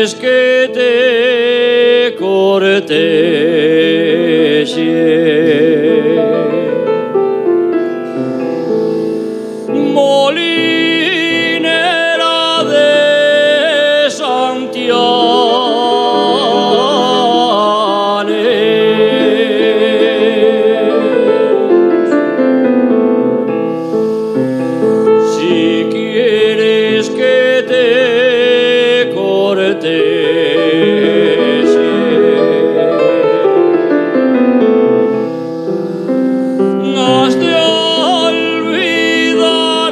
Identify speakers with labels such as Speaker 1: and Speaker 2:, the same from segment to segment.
Speaker 1: quieres que te corteje? Molinera de Santianes, si quieres que te corteje, has de olvidar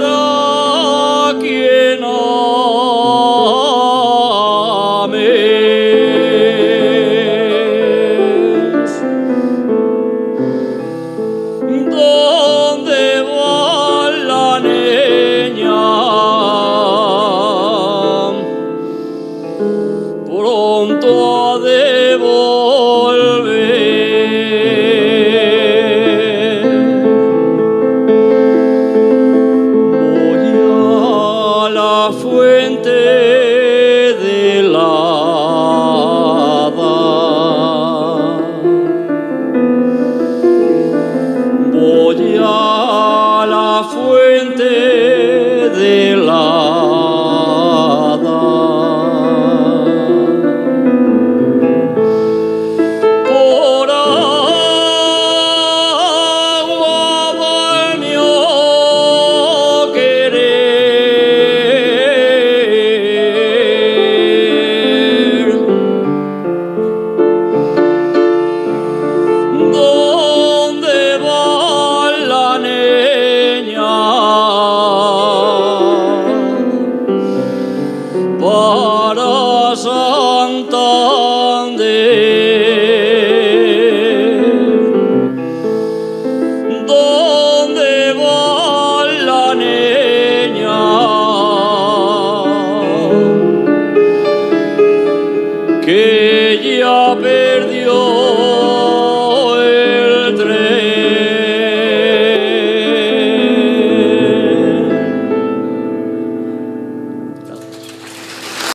Speaker 1: a quien ames. ¿Dónde va la niña? Pronto ha de volver. Voy a la fuente del hada. Voy a la fuente del hada. Por agua va mi querer. ¿Dónde va la niña? Para Santander. ¿Dónde va la niña? Que ya